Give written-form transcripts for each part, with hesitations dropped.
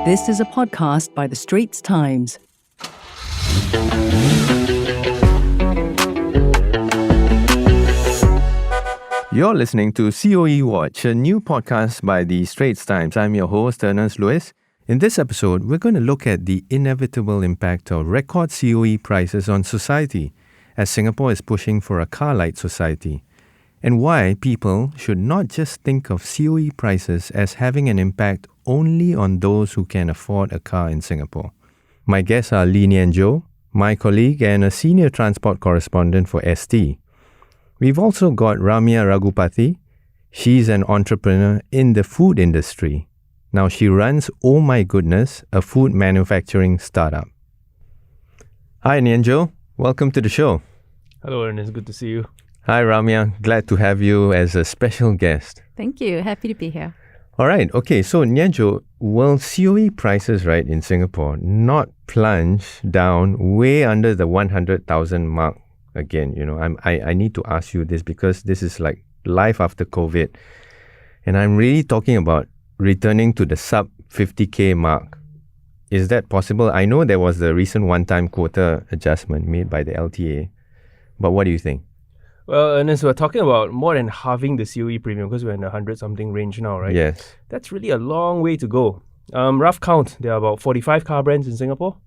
This is a podcast by The Straits Times. You're listening to COE Watch, a new podcast by The Straits Times. I'm your host, Ernest Luis. In this episode, we're going to look at the inevitable impact of record COE prices on society as Singapore is pushing for a car-light society, and why people should not just think of COE prices as having an impact only on those who can afford a car in Singapore. My guests are Lee Nian Tjoe, my colleague and a senior transport correspondent for ST. We've also got Ramya Ragupathi. She's an entrepreneur in the food industry. Now she runs Oh My Goodness, a food manufacturing startup. Hi Nian Tjoe, welcome to the show. Hello Ernest, good to see you. Hi Ramya, glad to have you as a special guest. Thank you, happy to be here. All right, okay, so Nian Tjoe, will COE prices, right, in Singapore not plunge down way under the 100,000 mark again? You know, I need to ask you this because this is like life after COVID. And I'm really talking about returning to the sub 50K mark. Is that possible? I know there was the recent one-time quota adjustment made by the LTA, but what do you think? Well, Ernest, we're talking about more than halving the COE premium because we're in the 100-something range now, right? Yes. That's really a long way to go. Rough count, there are about 45 car brands in Singapore.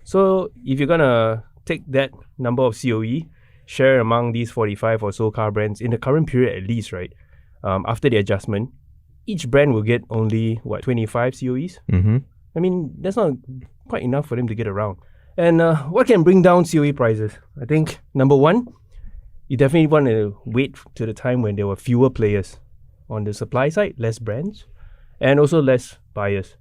So if you're going to take that number of COE, share among these 45 or so car brands in the current period at least, right? After the adjustment, each brand will get only, 25 COEs? Mm-hmm. I mean, that's not quite enough for them to get around. And what can bring down COE prices? I think, number one, you definitely want to wait to the time when there were fewer players. On the supply side, less brands, and also less buyers.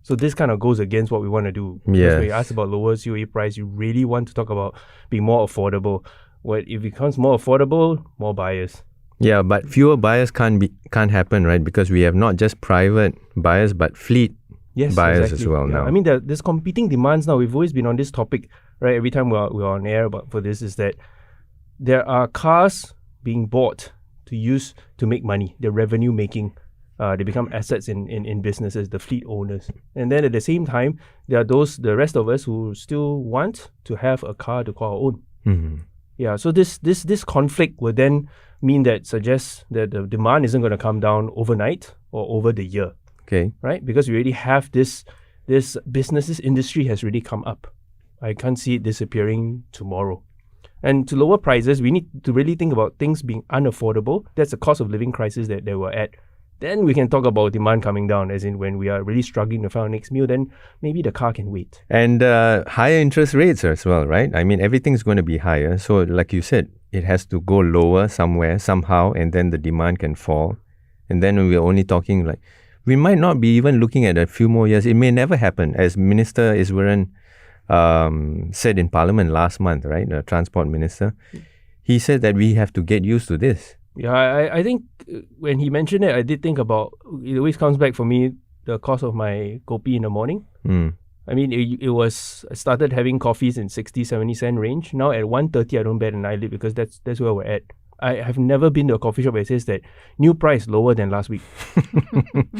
So this kind of goes against what we want to do. Because when you ask about lower COE price, you really want to talk about being more affordable. Well, if it becomes more affordable, more buyers. Yeah, but fewer buyers can't happen, right? Because we have not just private buyers, but fleet buyers as well now. I mean, there's competing demands now. We've always been on this topic, right? Every time we're on air for this is that there are cars being bought to use to make money. They're revenue making. They become assets in businesses, the fleet owners. And then at the same time, there are the rest of us who still want to have a car to call our own. Mm-hmm. Yeah, so this conflict would then mean that suggests that the demand isn't going to come down overnight or over the year. Okay. Right? Because we already have this industry has really come up. I can't see it disappearing tomorrow. And to lower prices, we need to really think about things being unaffordable. That's the cost of living crisis that they were at. Then we can talk about demand coming down, as in when we are really struggling to find our next meal, then maybe the car can wait. And higher interest rates as well, right? I mean, everything's going to be higher. So like you said, it has to go lower somewhere, somehow, and then the demand can fall. And then we're only talking like, we might not be even looking at a few more years. It may never happen. As Minister Iswaran said in Parliament last month, right? The Transport Minister, he said that we have to get used to this. Yeah, I think when he mentioned it, I did think about, it always comes back for me, the cost of my kopi in the morning. Mm. I mean, I started having coffees in 60, 70 cent range. Now at 1.30, I don't bat an eyelid because that's where we're at. I have never been to a coffee shop that says that new price lower than last week.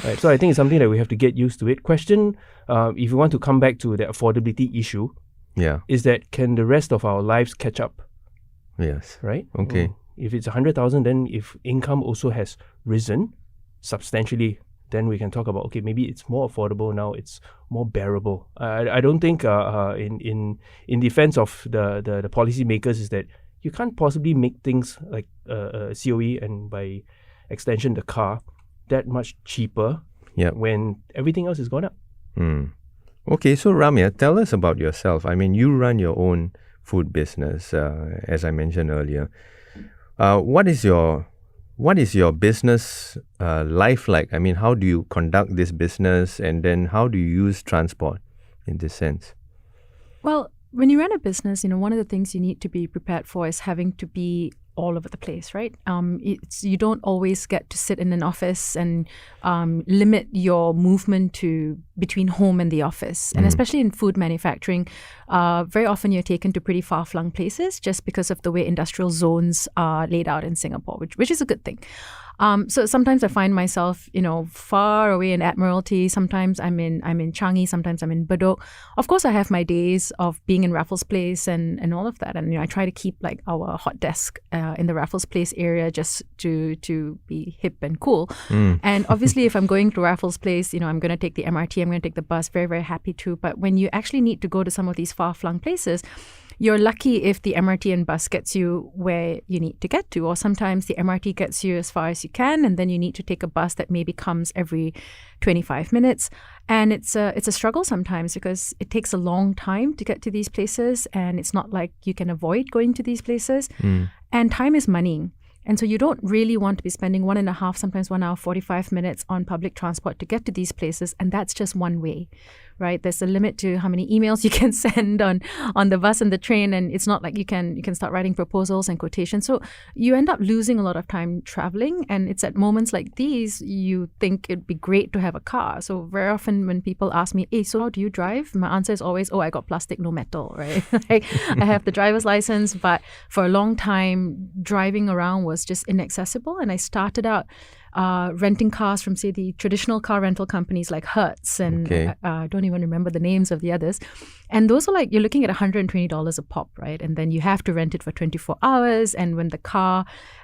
Right, so I think it's something that we have to get used to it. Question, if you want to come back to the affordability issue, is that can the rest of our lives catch up? Yes. Right? Okay. If it's 100,000, then if income also has risen substantially, then we can talk about, okay, maybe it's more affordable now, it's more bearable. I don't think in defense of the policy makers is that you can't possibly make things like COE and by extension the car that much cheaper when everything else has gone up. Okay, so Ramya, tell us about yourself. I mean, you run your own food business, as I mentioned earlier. What is your business life like? I mean, how do you conduct this business, and then how do you use transport in this sense? Well, when you run a business, one of the things you need to be prepared for is having to be all over the place, right? You don't always get to sit in an office and limit your movement to between home and the office. And especially in food manufacturing, very often you're taken to pretty far-flung places just because of the way industrial zones are laid out in Singapore, which is a good thing. So sometimes I find myself, far away in Admiralty. Sometimes I'm in Changi. Sometimes I'm in Bedok. Of course, I have my days of being in Raffles Place and all of that. And I try to keep like our hot desk in the Raffles Place area just to be hip and cool. And obviously, if I'm going to Raffles Place, I'm going to take the MRT. I'm going to take the bus. Very, very happy to. But when you actually need to go to some of these far-flung places, you're lucky if the MRT and bus gets you where you need to get to, or sometimes the MRT gets you as far as you can, and then you need to take a bus that maybe comes every 25 minutes. And it's a struggle sometimes because it takes a long time to get to these places, and it's not like you can avoid going to these places. And time is money. And so you don't really want to be spending 1.5, sometimes 1 hour, 45 minutes on public transport to get to these places. And that's just one way, right? There's a limit to how many emails you can send on the bus and the train. And it's not like you can start writing proposals and quotations. So you end up losing a lot of time traveling. And it's at moments like these, you think it'd be great to have a car. So very often when people ask me, hey, so how do you drive? My answer is always, I got plastic, no metal, right? I have the driver's license, but for a long time, driving around was just inaccessible. And I started out renting cars from, say, the traditional car rental companies like Hertz, and I don't even remember the names of the others. And those are like, you're looking at $120 a pop, right? And then you have to rent it for 24 hours. And when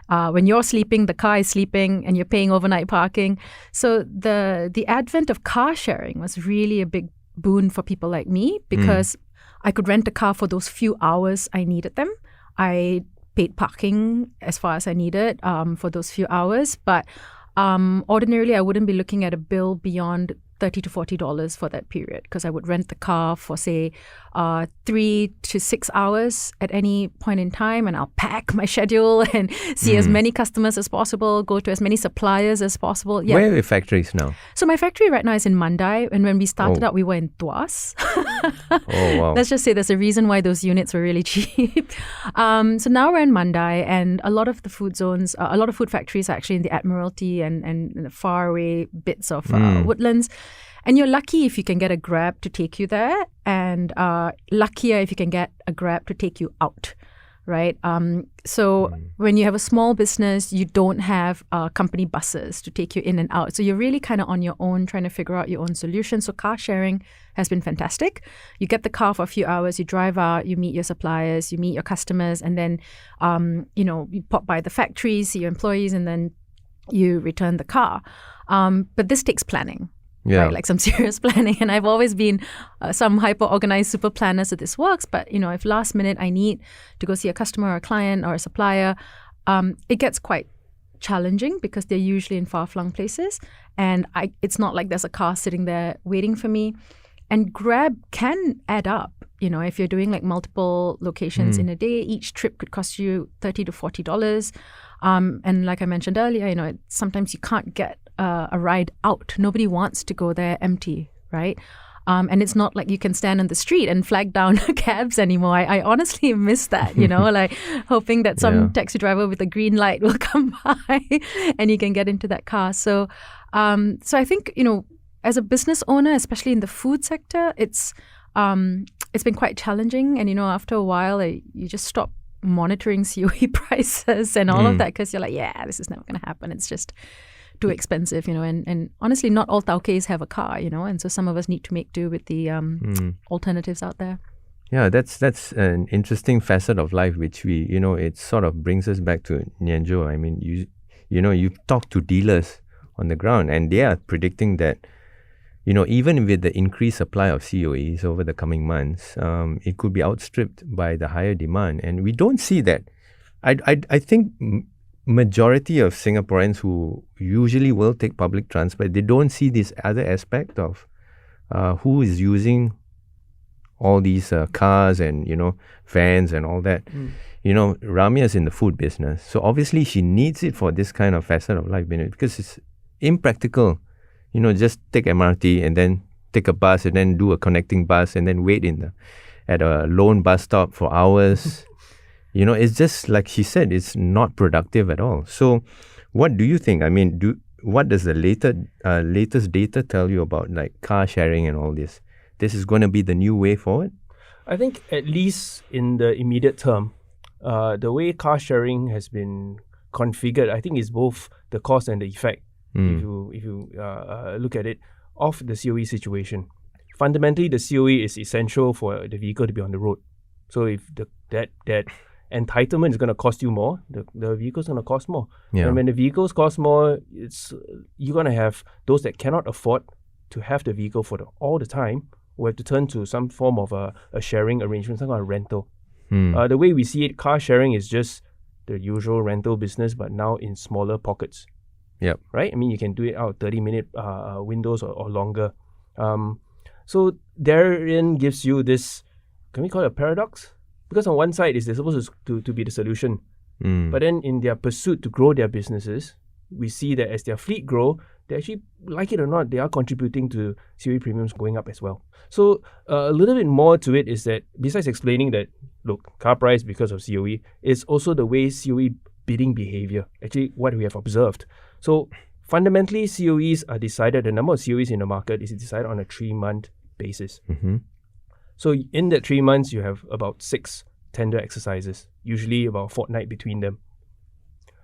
when you're sleeping, the car is sleeping and you're paying overnight parking. So the advent of car sharing was really a big boon for people like me because I could rent a car for those few hours I needed them. I paid parking as far as I needed for those few hours. But ordinarily, I wouldn't be looking at a bill beyond $30 to $40 for that period because I would rent the car for, say, 3 to 6 hours at any point in time, and I'll pack my schedule and see as many customers as possible, go to as many suppliers as possible. Yeah. Where are your factories now? So my factory right now is in Mandai, and when we started out, we were in Tuas. Wow. Let's just say there's a reason why those units were really cheap. So now we're in Mandai, and a lot of the food zones, a lot of food factories are actually in the Admiralty and the faraway bits of woodlands. And you're lucky if you can get a Grab to take you there, and luckier if you can get a Grab to take you out, right? So when you have a small business, you don't have company buses to take you in and out. So you're really kind of on your own trying to figure out your own solution. So car sharing has been fantastic. You get the car for a few hours, you drive out, you meet your suppliers, you meet your customers, and then, you pop by the factory, see your employees, and then you return the car. But this takes planning. Yeah. Right, like some serious planning. And I've always been some hyper-organized super planner, so this works. But, if last minute I need to go see a customer or a client or a supplier, it gets quite challenging because they're usually in far-flung places. And it's not like there's a car sitting there waiting for me. And Grab can add up. If you're doing like multiple locations in a day, each trip could cost you $30 to $40. And like I mentioned earlier, sometimes you can't get a ride out. Nobody wants to go there empty, right? And it's not like you can stand on the street and flag down cabs anymore. I honestly miss that, like hoping that some taxi driver with a green light will come by and you can get into that car. So I think, as a business owner, especially in the food sector, it's been quite challenging. And, after a while, you just stop monitoring COE prices and all of that because you're like, this is never going to happen. It's just too expensive, and honestly, not all Tauke's have a car, and so some of us need to make do with the alternatives out there. Yeah, that's an interesting facet of life, which we, it sort of brings us back to Nian Tjoe. I mean, you talk to dealers on the ground, and they are predicting that, even with the increased supply of COEs over the coming months, it could be outstripped by the higher demand, and we don't see that. I think majority of Singaporeans who usually will take public transport, they don't see this other aspect of who is using all these cars and, vans and all that. Ramya is in the food business. So obviously she needs it for this kind of facet of life, because it's impractical, just take MRT and then take a bus and then do a connecting bus and then wait at a lone bus stop for hours. It's just like she said, it's not productive at all. So what do you think? I mean, what does the latest data tell you about like car sharing and all this? This is going to be the new way forward? I think at least in the immediate term, the way car sharing has been configured, I think it's both the cause and the effect. If you look at it, of the COE situation. Fundamentally, the COE is essential for the vehicle to be on the road. So if that entitlement is going to cost you more, the vehicle is going to cost more. Yeah. And when the vehicles cost more, you're going to have those that cannot afford to have the vehicle for all the time, will have to turn to some form of a sharing arrangement, some kind of rental. The way we see it, car sharing is just the usual rental business, but now in smaller pockets. Yep. Right? I mean, you can do it out 30-minute windows or longer. So therein gives you this, can we call it a paradox? Because on one side, they're supposed to be the solution. But then in their pursuit to grow their businesses, we see that as their fleet grow, they actually, like it or not, they are contributing to COE premiums going up as well. So a little bit more to it is that besides explaining that, look, car price because of COE, it's also the way COE bidding behavior, actually what we have observed. So fundamentally, COEs are decided, the number of COEs in the market is decided on a 3-month basis. So in that 3 months, you have about 6 tender exercises, usually about a fortnight between them.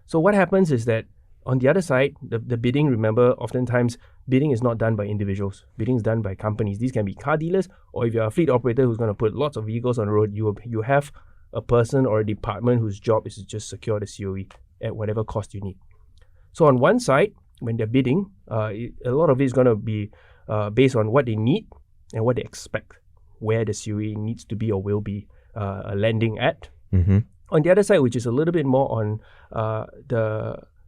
So what happens is that on the other side, the bidding, remember, oftentimes bidding is not done by individuals. Bidding is done by companies. These can be car dealers, or if you're a fleet operator who's going to put lots of vehicles on the road, you have a person or a department whose job is to just secure the COE at whatever cost you need. So on one side, when they're bidding, a lot of it is going to be based on what they need and what they expect, where the COE needs to be or will be landing at. On the other side, which is a little bit more on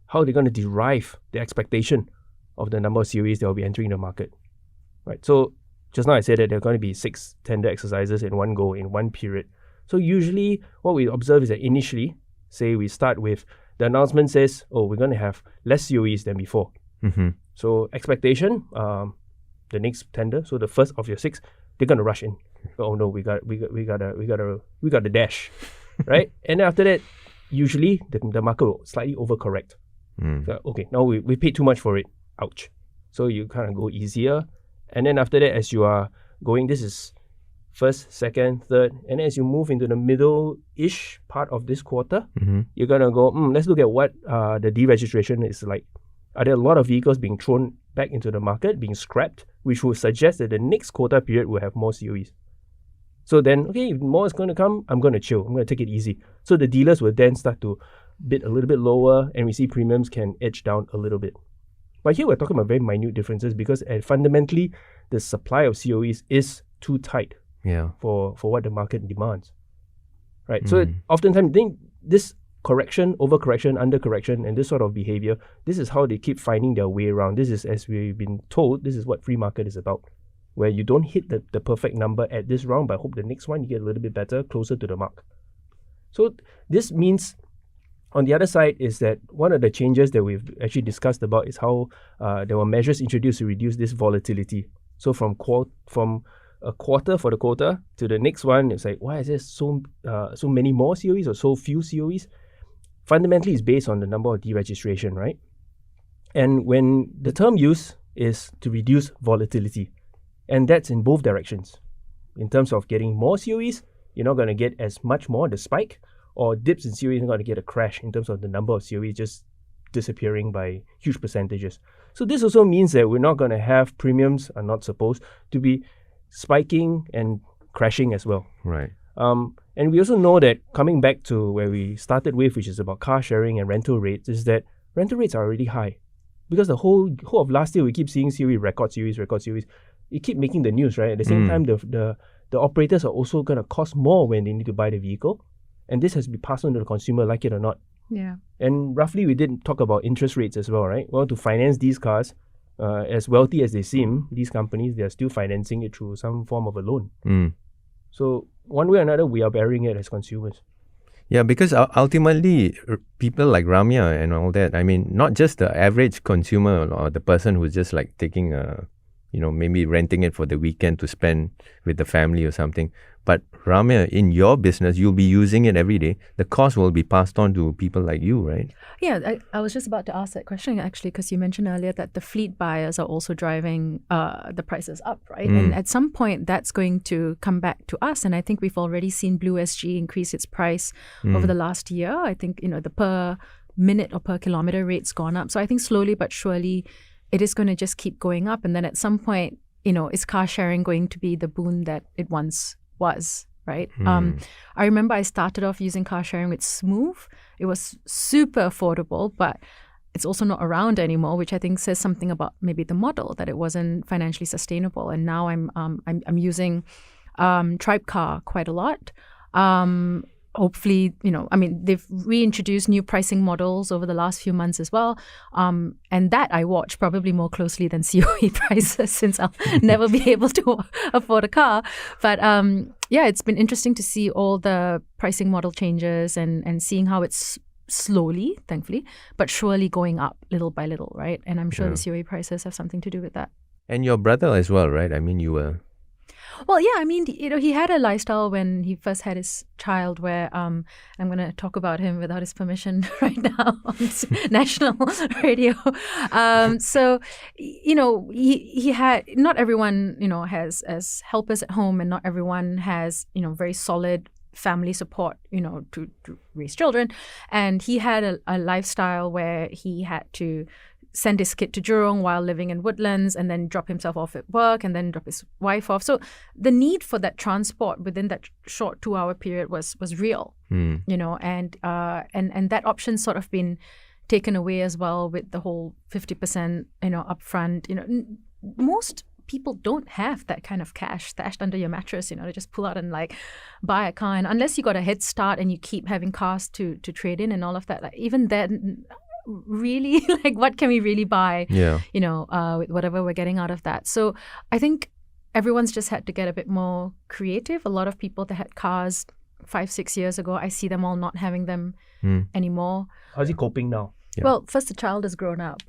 how they're going to derive the expectation of the number of COEs that will be entering the market. Right. So just now I said that there are going to be 6 tender exercises in one go, in one period. So usually what we observe is that initially, say we start with, the announcement says, we're going to have less COEs than before. So expectation, the next tender, so the first of your 6, they're going to rush in. Oh no, we got the dash, right? And after that, usually the market will slightly overcorrect. So, okay, now we paid too much for it. Ouch. So you kind of go easier, and then after that, as you are going, this is first, second, third, and as you move into the middle-ish part of this quarter, you're gonna go, let's look at what the deregistration is like. Are there a lot of vehicles being thrown back into the market, being scrapped, which would suggest that the next quota period will have more COEs. So then, okay, if more is going to come, I'm going to chill. I'm going to take it easy. So the dealers will then start to bid a little bit lower, and we see premiums can edge down a little bit. But here we're talking about very minute differences because fundamentally, the supply of COEs is too tight for what the market demands. Right? So oftentimes, I think this correction, overcorrection, undercorrection, and this sort of behavior, this is how they keep finding their way around. This is, as we've been told, this is what free market is about, where you don't hit the perfect number at this round, but hope the next one you get a little bit better, closer to the mark. So this means, on the other side, is that one of the changes that we've actually discussed about is how there were measures introduced to reduce this volatility. So from a quarter for the quota to the next one, it's like, why is there so many more COEs or so few COEs? Fundamentally, it's based on the number of deregistration, right? And when the term used is to reduce volatility, and that's in both directions. In terms of getting more COEs, you're not going to get as much more, the spike, or dips in COEs, you're going to get a crash in terms of the number of COEs just disappearing by huge percentages. So this also means that we're not going to have premiums are not supposed to be spiking and crashing as well. Right. And we also know that, coming back to where we started with, which is about car sharing and rental rates, is that rental rates are already high. Because the whole of last year, we keep seeing COE, record COEs. You keep making the news, right? At the same time, the operators are also going to cost more when they need to buy the vehicle. And this has to be passed on to the consumer, like it or not. Yeah. And roughly, we did talk about interest rates as well, right? Well, to finance these cars, as wealthy as they seem, these companies, they are still financing it through some form of a loan. So one way or another, we are bearing it as consumers. Yeah, because ultimately, people like Ramya and all that, I mean, not just the average consumer or the person who's just like taking maybe renting it for the weekend to spend with the family or something. But Ramya, in your business, you'll be using it every day. The cost will be passed on to people like you, right? Yeah, I was just about to ask that question actually, because you mentioned earlier that the fleet buyers are also driving the prices up, right? And at some point, that's going to come back to us. And I think we've already seen Blue SG increase its price over the last year. I think, the minute or per kilometer rate's gone up. So I think slowly but surely it is going to just keep going up. And then at some point, is car sharing going to be the boon that it once was, right? I remember I started off using car sharing with Smooth. It was super affordable, but it's also not around anymore, which I think says something about maybe the model, that it wasn't financially sustainable. And now I'm using Tribe Car quite a lot. Hopefully, they've reintroduced new pricing models over the last few months as well. And that I watch probably more closely than COE prices, since I'll never be able to afford a car. But it's been interesting to see all the pricing model changes and seeing how it's slowly, thankfully, but surely going up little by little, right? And I'm sure the COE prices have something to do with that. And your brother as well, right? I mean, you were... Well, yeah, he had a lifestyle when he first had his child where I'm going to talk about him without his permission right now on national radio. So, he had, not everyone, has as helpers at home, and not everyone has, very solid family support, to raise children. And he had a lifestyle where he had to send his kid to Jurong while living in Woodlands, and then drop himself off at work, and then drop his wife off. So the need for that transport within that short 2-hour period was real, and that option's sort of been taken away as well with the whole 50%, upfront. Most people don't have that kind of cash stashed under your mattress, to just pull out and buy a car. And unless you got a head start and you keep having cars to trade in and all of that, even then, really, what can we really buy, with whatever we're getting out of that. So I think everyone's just had to get a bit more creative. A lot of people that had cars 5-6 years ago, I see them all not having them anymore. How's he coping now? Yeah. Well, first the child has grown up.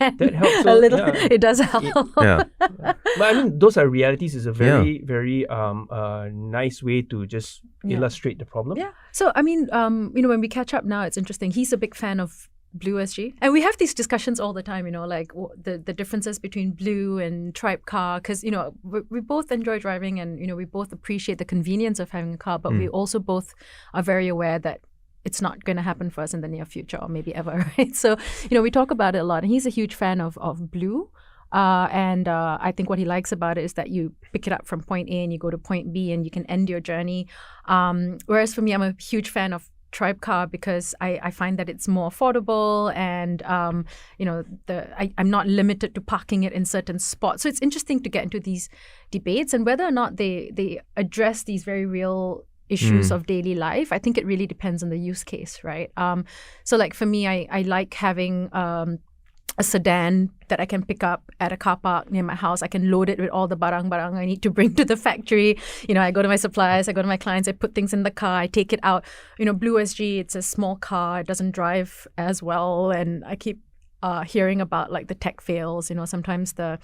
That helps a little. Yeah. It does help. But I mean, those are realities. Is a very, very nice way to just illustrate the problem. Yeah. So I mean, when we catch up now, it's interesting. He's a big fan of Blue SG, and we have these discussions all the time. The differences between Blue and Tribe Car, because we both enjoy driving, and we both appreciate the convenience of having a car, but we also both are very aware that it's not going to happen for us in the near future, or maybe ever, right? So, we talk about it a lot. And he's a huge fan of Blue. And I think what he likes about it is that you pick it up from point A and you go to point B and you can end your journey. Whereas for me, I'm a huge fan of Tribe Car because I find that it's more affordable, and I'm not limited to parking it in certain spots. So it's interesting to get into these debates, and whether or not they address these very real issues of daily life. I think it really depends on the use case, right? So for me, I like having a sedan that I can pick up at a car park near my house. I can load it with all the barang I need to bring to the factory. I go to my suppliers, I go to my clients, I put things in the car, I take it out. Blue SG, it's a small car, it doesn't drive as well, and I keep hearing about the tech fails. Sometimes the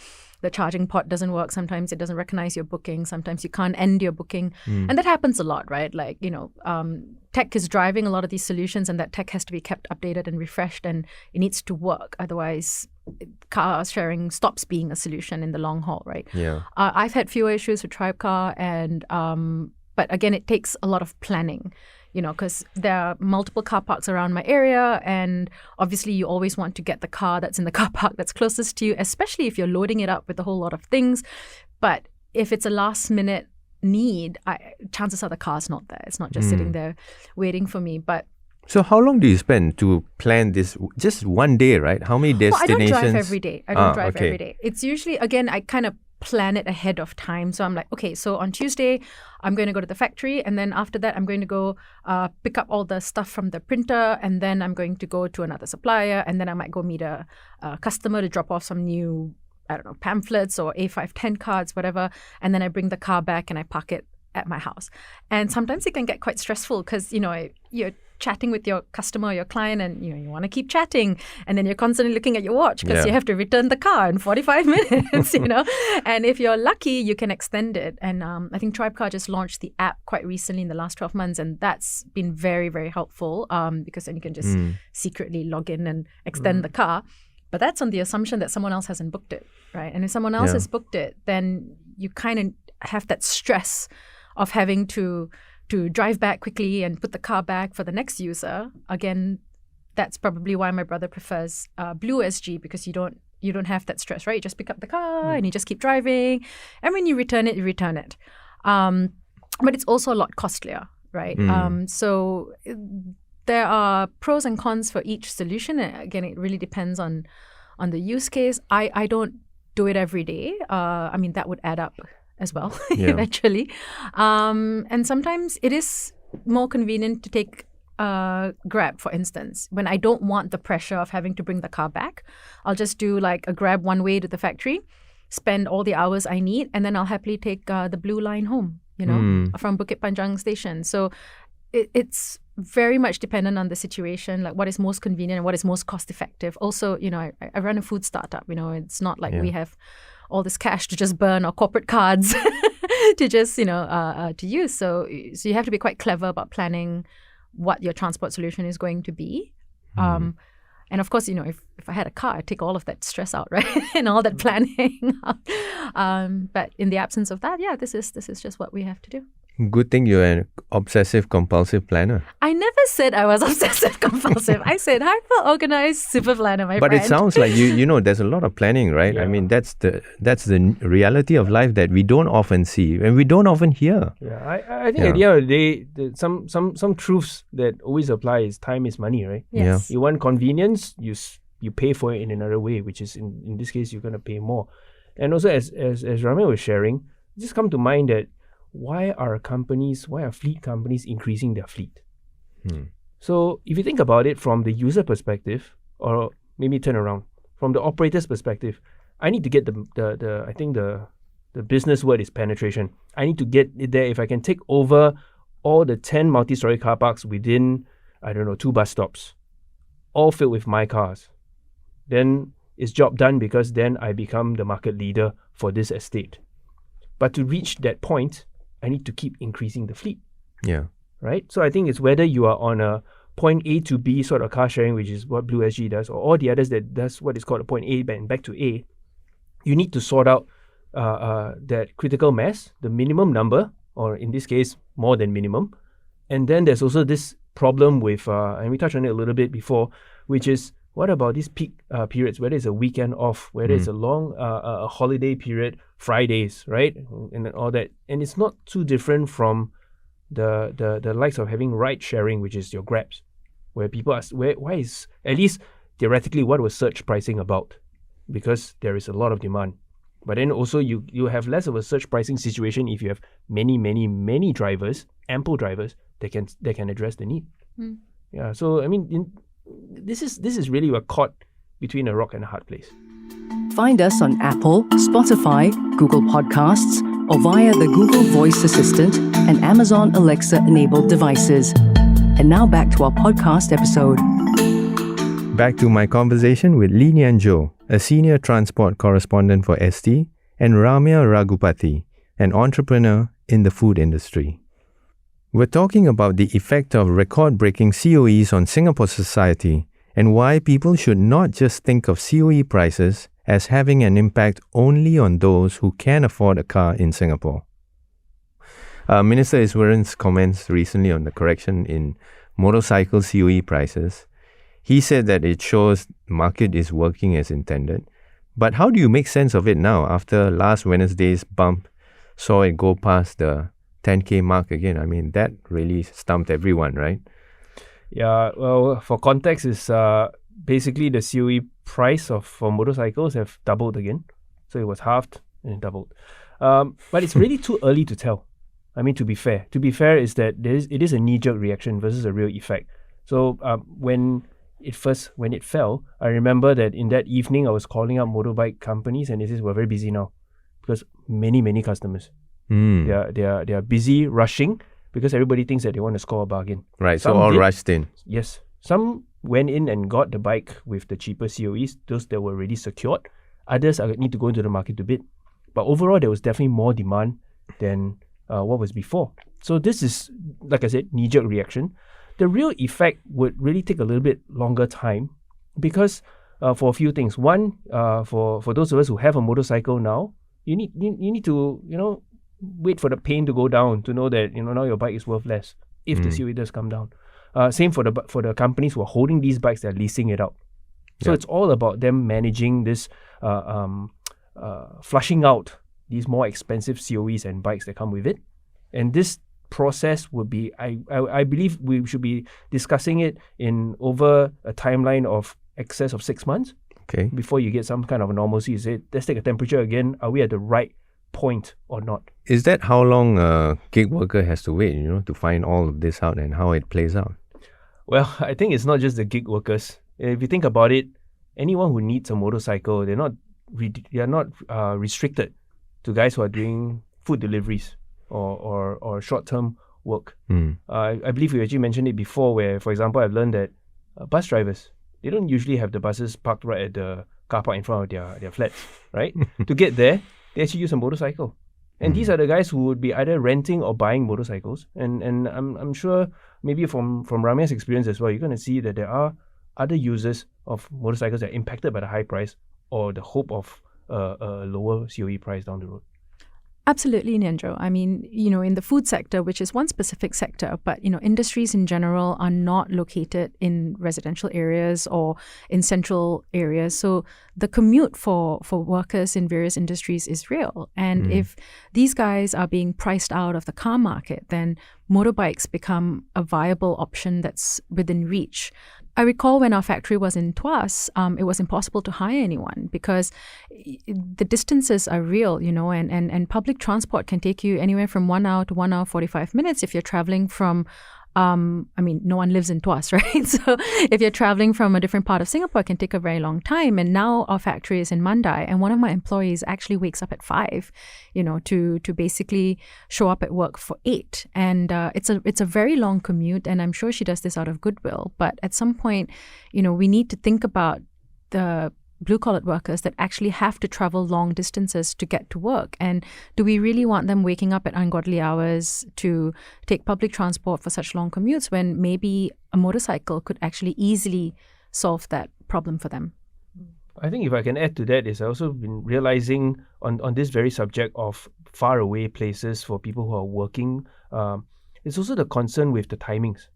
charging port doesn't work. Sometimes it doesn't recognize your booking. Sometimes you can't end your booking. And that happens a lot, right? Tech is driving a lot of these solutions, and that tech has to be kept updated and refreshed, and it needs to work. Otherwise, car sharing stops being a solution in the long haul, right? Yeah. I've had fewer issues with Tribe Car, and but again, it takes a lot of planning. Because there are multiple car parks around my area, and obviously you always want to get the car that's in the car park that's closest to you, especially if you're loading it up with a whole lot of things. But if it's a last minute need, chances are the car's not there. It's not just sitting there waiting for me. But so how long do you spend to plan this? Just one day, right? How many destinations? I don't drive every day. Every day. It's usually, again, I kind of plan it ahead of time. So I'm like, okay, so on Tuesday, I'm going to go to the factory, and then after that, I'm going to go pick up all the stuff from the printer, and then I'm going to go to another supplier, and then I might go meet a customer to drop off some new, pamphlets or A510 cards, whatever, and then I bring the car back and I park it at my house. And sometimes it can get quite stressful because, you're chatting with your customer or your client, and you want to keep chatting, and then you're constantly looking at your watch because you have to return the car in 45 minutes. And if you're lucky, you can extend it. And I think Tribe Car just launched the app quite recently in the last 12 months, and that's been very, very helpful because then you can just secretly log in and extend the car. But that's on the assumption that someone else hasn't booked it, right? And if someone else has booked it, then you kind of have that stress of having to drive back quickly and put the car back for the next user. Again, that's probably why my brother prefers Blue SG, because you don't have that stress, right? You just pick up the car and you just keep driving, and when you return it, you return it. But it's also a lot costlier, right? So there are pros and cons for each solution. Again, it really depends on the use case. I don't do it every day. I mean, that would add up as well eventually. And sometimes it is more convenient to take Grab, for instance. When I don't want the pressure of having to bring the car back, I'll just do like a Grab one way to the factory, spend all the hours I need, and then I'll happily take the Blue Line home, from Bukit Panjang station. So it's very much dependent on the situation, like what is most convenient and what is most cost effective. Also, I run a food startup. It's not like we have all this cash to just burn or corporate cards to just, to use. So you have to be quite clever about planning what your transport solution is going to be. And of course, if I had a car, I'd take all of that stress out, right? And all that planning. But in the absence of that, this is just what we have to do. Good thing you're an obsessive compulsive planner. I never said I was obsessive compulsive. I said hyper-organized super planner, my friend. But it sounds like there's a lot of planning, right? Yeah. I mean, that's the reality of life that we don't often see and we don't often hear. Yeah, I think at the end of the day, some truths that always apply is time is money, right? Yes. You want convenience, you pay for it in another way, which is in this case you're going to pay more. And also, as Ramya was sharing, just come to mind that why are fleet companies increasing their fleet? So if you think about it from the user perspective, or maybe turn around from the operator's perspective, I need to get the business word is penetration. I need to get it there. If I can take over all the 10 multi-story car parks within 2 bus stops, all filled with my cars, then it's job done, because then I become the market leader for this estate. But to reach that point, I need to keep increasing the fleet. Yeah. Right? So I think it's whether you are on a point A to B sort of car sharing, which is what Blue SG does, or all the others that does what is called a point A and back to A, you need to sort out that critical mass, the minimum number, or in this case, more than minimum. And then there's also this problem with, and we touched on it a little bit before, which is, what about these peak periods, whether it's a weekend off, whether it's a long a holiday period, Fridays, right? And all that. And it's not too different from the likes of having ride sharing, which is your Grabs, where people ask, why is, at least theoretically, what was surge pricing about? Because there is a lot of demand. But then also you have less of a surge pricing situation if you have many drivers, ample drivers that can address the need. Yeah. So I mean, this is really a caught between a rock and a hard place. Find us on Apple, Spotify, Google Podcasts, or via the Google Voice Assistant and Amazon Alexa-enabled devices. And now back to our podcast episode. Back to my conversation with Lee Nian Tjoe, a senior transport correspondent for ST, and Ramya Ragupathi, an entrepreneur in the food industry. We're talking about the effect of record-breaking COEs on Singapore society and why people should not just think of COE prices as having an impact only on those who can afford a car in Singapore. Minister Iswaran's comments recently on the correction in motorcycle COE prices, he said that it shows the market is working as intended. But how do you make sense of it now after last Wednesday's bump saw it go past the 10K mark again? I mean, that really stumped everyone, right? Yeah, well, for context, is basically the COE price for motorcycles have doubled again. So it was halved and it doubled. But it's really too early to tell. I mean, to be fair is that it is a knee-jerk reaction versus a real effect. So when it fell, I remember that in that evening I was calling up motorbike companies and they said we're very busy now because many customers. They are busy rushing because everybody thinks that they want to score a bargain. Right, Some so all did, rushed in. Yes. Some went in and got the bike with the cheaper COEs, those that were already secured. Others need to go into the market to bid. But overall, there was definitely more demand than what was before. So this is, like I said, knee-jerk reaction. The real effect would really take a little bit longer time because for a few things. One, for those of us who have a motorcycle now, you need to, wait for the pain to go down to know that, now your bike is worth less if the COE does come down. Same for the companies who are holding these bikes, they're leasing it out. So it's all about them managing this, flushing out these more expensive COEs and bikes that come with it. And this process would be, I believe we should be discussing it in over a timeline of excess of 6 months. Okay. Before you get some kind of a normalcy. You say, let's take a temperature again. Are we at the right point or not? Is that how long a gig worker has to wait, to find all of this out and how it plays out? Well, I think it's not just the gig workers. If you think about it, anyone who needs a motorcycle, they're not restricted to guys who are doing food deliveries or short-term work. I believe we actually mentioned it before where, for example, I've learned that bus drivers, they don't usually have the buses parked right at the car park in front of their flats, right? To get there, they actually use a motorcycle. And these are the guys who would be either renting or buying motorcycles. And I'm sure maybe from Ramya's experience as well, you're going to see that there are other users of motorcycles that are impacted by the high price or the hope of a lower COE price down the road. Absolutely, Nian Tjoe. I mean, in the food sector, which is one specific sector, but, industries in general are not located in residential areas or in central areas. So the commute for workers in various industries is real. And if these guys are being priced out of the car market, then motorbikes become a viable option that's within reach. I recall when our factory was in Tuas, it was impossible to hire anyone because the distances are real, and public transport can take you anywhere from 1 hour to 1 hour 45 minutes if you're traveling from, no one lives in Tuas, right? So if you're traveling from a different part of Singapore, it can take a very long time. And now our factory is in Mandai, and one of my employees actually wakes up at 5, to basically show up at work for 8. And it's a very long commute, and I'm sure she does this out of goodwill. But at some point, we need to think about the blue-collar workers that actually have to travel long distances to get to work. And do we really want them waking up at ungodly hours to take public transport for such long commutes when maybe a motorcycle could actually easily solve that problem for them? I think if I can add to that is I've also been realizing on this very subject of far away places for people who are working, it's also the concern with the timings.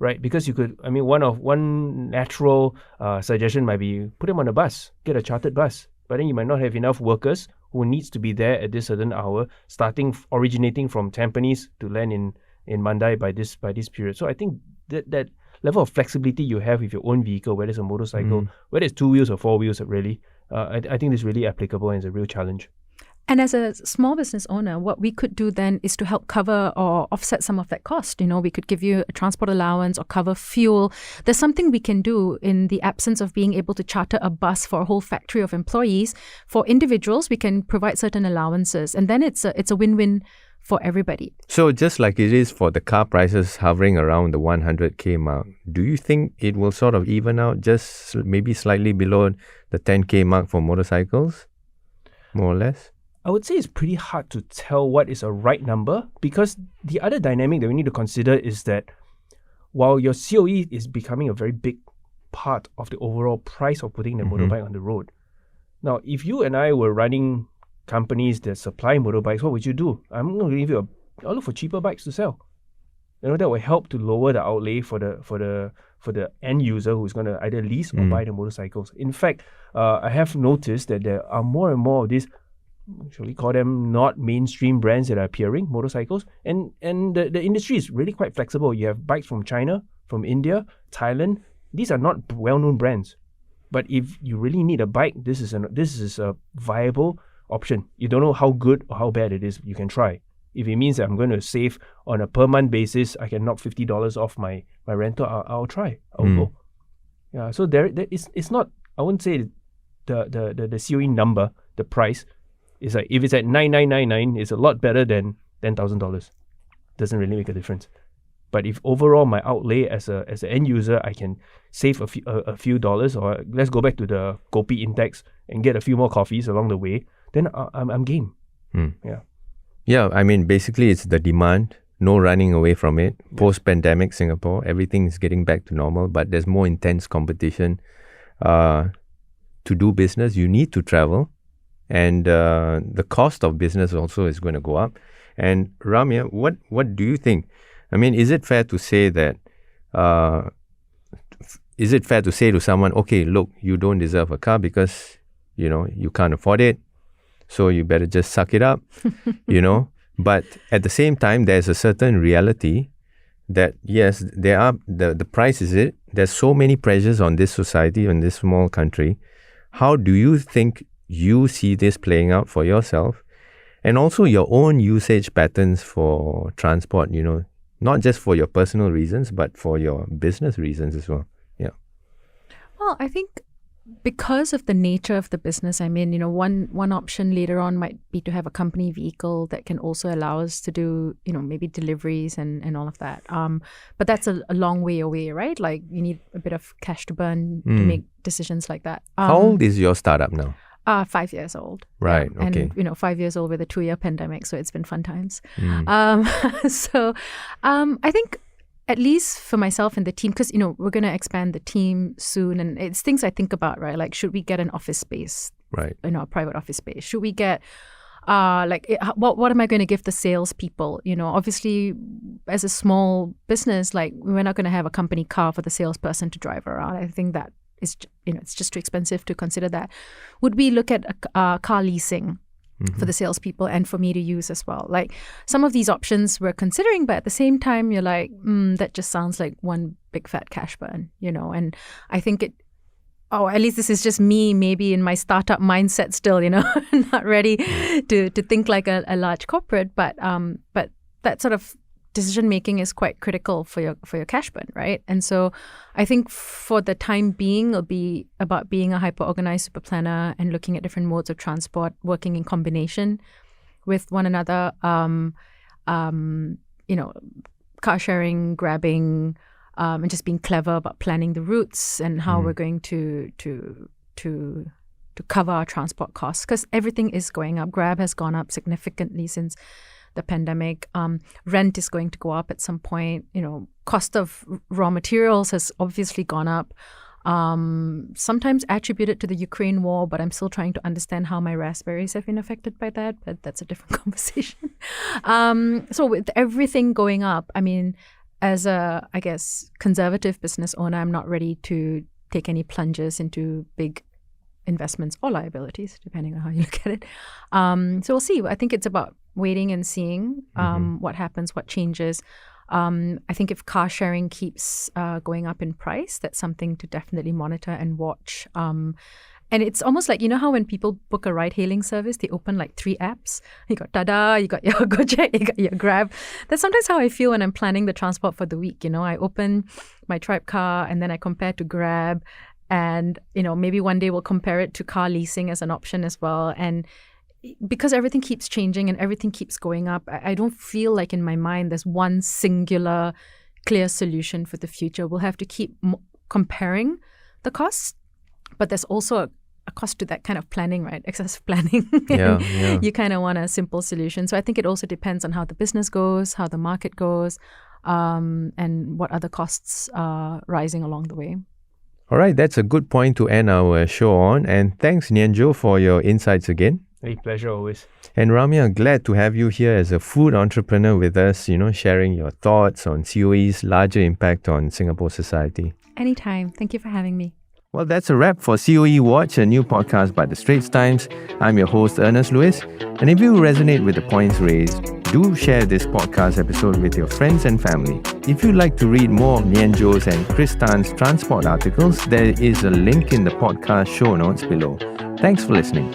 Right, because you could, one natural suggestion might be put them on a bus, get a chartered bus. But then you might not have enough workers who needs to be there at this certain hour, originating from Tampines to land in Mandai by this period. So I think that level of flexibility you have with your own vehicle, whether it's a motorcycle, whether it's 2 wheels or 4 wheels, really, I think is really applicable and is a real challenge. And as a small business owner, what we could do then is to help cover or offset some of that cost. We could give you a transport allowance or cover fuel. There's something we can do in the absence of being able to charter a bus for a whole factory of employees. For individuals, we can provide certain allowances, and then it's a win-win for everybody. So just like it is for the car prices hovering around the 100K mark, do you think it will sort of even out just maybe slightly below the 10K mark for motorcycles, more or less? I would say it's pretty hard to tell what is a right number because the other dynamic that we need to consider is that while your COE is becoming a very big part of the overall price of putting the motorbike on the road. Now, if you and I were running companies that supply motorbikes, what would you do? I'm going to give you I'll look for cheaper bikes to sell. That will help to lower the outlay for the end user who's going to either lease or buy the motorcycles. In fact, I have noticed that there are more and more of these, shall we call them not mainstream brands that are appearing, motorcycles, and the industry is really quite flexible. You have bikes from China, from India, Thailand. These are not well-known brands, but if you really need a bike, this is a viable option. You don't know how good or how bad it is, you can try. If it means that I'm going to save on a per month basis, I can knock $50 off my rental, I'll try. I'll go. Yeah, so it's not, I wouldn't say the COE number, the price. It's like if it's at $9,999, it's a lot better than $10,000. Doesn't really make a difference. But if overall my outlay as an end user, I can save a few dollars, or let's go back to the Kopi index and get a few more coffees along the way, then I'm game. Yeah. Yeah, basically it's the demand, no running away from it. Post-pandemic Singapore, everything is getting back to normal, but there's more intense competition. To do business, you need to travel. And the cost of business also is going to go up. And Ramya, what do you think? Is it fair to say that is it fair to say to someone, okay, look, you don't deserve a car because, you can't afford it, so you better just suck it up, But at the same time, there's a certain reality that, yes, there are, the price is it. There's so many pressures on this society, on this small country. How do you think you see this playing out for yourself? And also your own usage patterns for transport, not just for your personal reasons, but for your business reasons as well. Yeah. Well, I think because of the nature of the business, one option later on might be to have a company vehicle that can also allow us to do, maybe deliveries and all of that. But that's a long way away, right? Like you need a bit of cash to burn to make decisions like that. How old is your startup now? 5 years old. Right. Yeah. Okay. And 5 years old with a 2-year pandemic, so it's been fun times. I think at least for myself and the team, because we're going to expand the team soon, and it's things I think about, right? Like, should we get an office space? Right. A private office space. Should we get what am I going to give the salespeople? Obviously, as a small business, like we're not going to have a company car for the salesperson to drive around. I think that is, it's just too expensive to consider that. Would we look at car leasing for the salespeople and for me to use as well? Like some of these options we're considering, but at the same time, you're like, that just sounds like one big fat cash burn, And I think at least this is just me, maybe in my startup mindset still, not ready to think like a large corporate, but that sort of decision making is quite critical for your cash burn, right? And so I think for the time being, it'll be about being a hyper organized super planner and looking at different modes of transport, working in combination with one another, car sharing, grabbing, and just being clever about planning the routes and how we're going to cover our transport costs, because everything is going up. Grab has gone up significantly since the pandemic. Rent is going to go up at some point. Cost of raw materials has obviously gone up. Sometimes attributed to the Ukraine war, but I'm still trying to understand how my raspberries have been affected by that. But that's a different conversation. So with everything going up, as a, I guess, conservative business owner, I'm not ready to take any plunges into big investments or liabilities, depending on how you look at it. So we'll see. I think it's about waiting and seeing what happens, what changes. I think if car sharing keeps going up in price, that's something to definitely monitor and watch. And it's almost like, how when people book a ride-hailing service, they open like 3 apps. You got Tada, you got your Gojek, you got your Grab. That's sometimes how I feel when I'm planning the transport for the week. I open my Tribe car and then I compare to Grab. And, maybe one day we'll compare it to car leasing as an option as well. And because everything keeps changing and everything keeps going up, I don't feel like in my mind there's one singular clear solution for the future. We'll have to keep comparing the costs, but there's also a cost to that kind of planning, right? Excessive planning. Yeah. You kind of want a simple solution. So I think it also depends on how the business goes, how the market goes, and what other costs are rising along the way. All right, that's a good point to end our show on. And thanks, Nian Tjoe, for your insights again. Hey, pleasure always. And Ramya, glad to have you here as a food entrepreneur with us, sharing your thoughts on COE's larger impact on Singapore society. Anytime. Thank you for having me. Well, that's a wrap for COE Watch, a new podcast by the Straits Times. I'm your host, Ernest Luis. And if you resonate with the points raised, do share this podcast episode with your friends and family. If you'd like to read more of Nian Tjoe's and Chris Tan's transport articles, there is a link in the podcast show notes below. Thanks for listening.